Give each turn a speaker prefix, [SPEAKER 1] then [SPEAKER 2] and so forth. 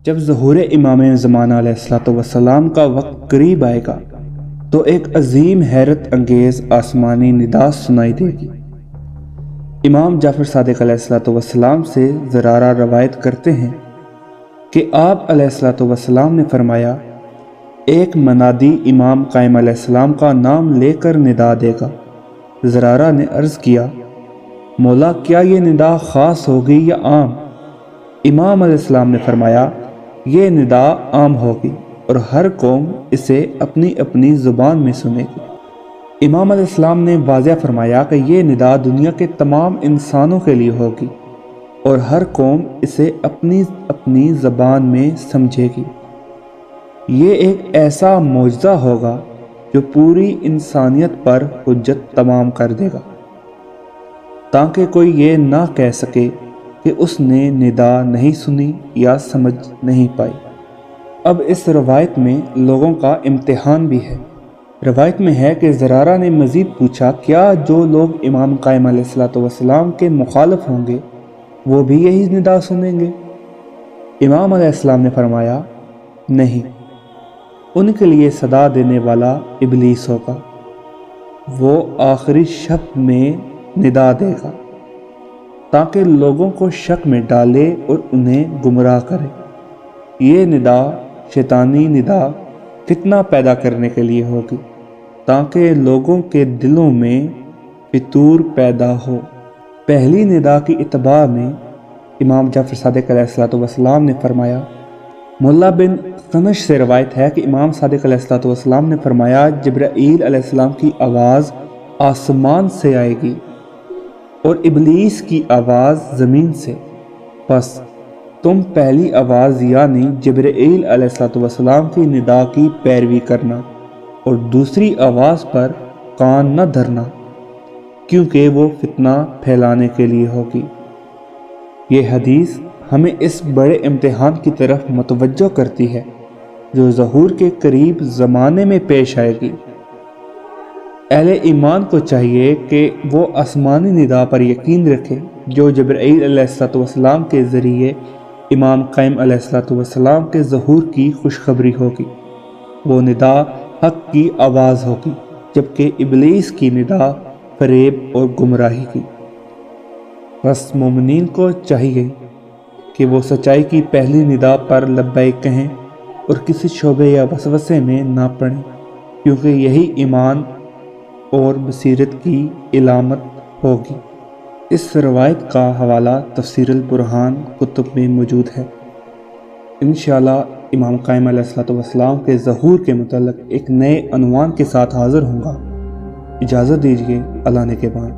[SPEAKER 1] جب ظہور امام زمانہ علیہ الصلوۃ والسلام کا وقت قریب آئے گا تو ایک عظیم حیرت انگیز آسمانی ندا سنائی دے گی۔ امام جعفر صادق علیہ الصلوۃ والسلام سے زرارہ روایت کرتے ہیں کہ آپ علیہ الصلوۃ والسلام نے فرمایا، ایک منادی امام قائم علیہ السلام کا نام لے کر ندا دے گا۔ زرارہ نے عرض کیا، مولا کیا یہ ندا خاص ہوگی یا عام؟ امام علیہ السلام نے فرمایا، یہ ندا عام ہوگی اور ہر قوم اسے اپنی اپنی زبان میں سنے گی۔ امام علیہ السلام نے واضح فرمایا کہ یہ ندا دنیا کے تمام انسانوں کے لیے ہوگی اور ہر قوم اسے اپنی اپنی زبان میں سمجھے گی۔ یہ ایک ایسا معجزہ ہوگا جو پوری انسانیت پر حجت تمام کر دے گا، تاکہ کوئی یہ نہ کہہ سکے کہ اس نے ندا نہیں سنی یا سمجھ نہیں پائی۔ اب اس روایت میں لوگوں کا امتحان بھی ہے۔ روایت میں ہے کہ زرارہ نے مزید پوچھا، کیا جو لوگ امام قائم علیہ الصلوۃ والسلام کے مخالف ہوں گے وہ بھی یہی ندا سنیں گے؟ امام علیہ السلام نے فرمایا، نہیں، ان کے لیے صدا دینے والا ابلیس ہوگا۔ وہ آخری شب میں ندا دے گا تاکہ لوگوں کو شک میں ڈالے اور انہیں گمراہ کرے۔ یہ ندا شیطانی ندا فتنہ پیدا کرنے کے لیے ہوگی تاکہ لوگوں کے دلوں میں فتور پیدا ہو۔ پہلی ندا کی اتباع میں امام جعفر صادق علیہ الصلوۃ والسلام نے فرمایا، ملا بن خنش سے روایت ہے کہ امام صادق علیہ الصلوۃ والسلام نے فرمایا، جبرائیل علیہ السلام کی آواز آسمان سے آئے گی اور ابلیس کی آواز زمین سے، پس تم پہلی آواز یعنی جبرائیل علیہ الصلوۃ والسلام کی ندا کی پیروی کرنا اور دوسری آواز پر کان نہ دھرنا، کیونکہ وہ فتنہ پھیلانے کے لیے ہوگی۔ یہ حدیث ہمیں اس بڑے امتحان کی طرف متوجہ کرتی ہے جو ظہور کے قریب زمانے میں پیش آئے گی۔ اہل ایمان کو چاہیے کہ وہ آسمانی ندا پر یقین رکھے جو جبرائیل علیہ الصلوۃ والسلام کے ذریعے امام قائم علیہ الصلوۃ والسلام کے ظہور کی خوشخبری ہوگی۔ وہ ندا حق کی آواز ہوگی، جبکہ ابلیس کی ندا فریب اور گمراہی کی۔ بس مومنین کو چاہیے کہ وہ سچائی کی پہلی ندا پر لبیک کہیں اور کسی شبہے یا وسوسے میں نہ پڑیں، کیونکہ یہی ایمان اور بصیرت کی علامت ہوگی۔ اس روایت کا حوالہ تفسیر البرہان کتب میں موجود ہے۔ انشاءاللہ امام قائم علیہ الصلوۃ والسلام کے ظہور کے متعلق ایک نئے عنوان کے ساتھ حاضر ہوں گا۔ اجازت دیجیے، اللہ نے کے بعد۔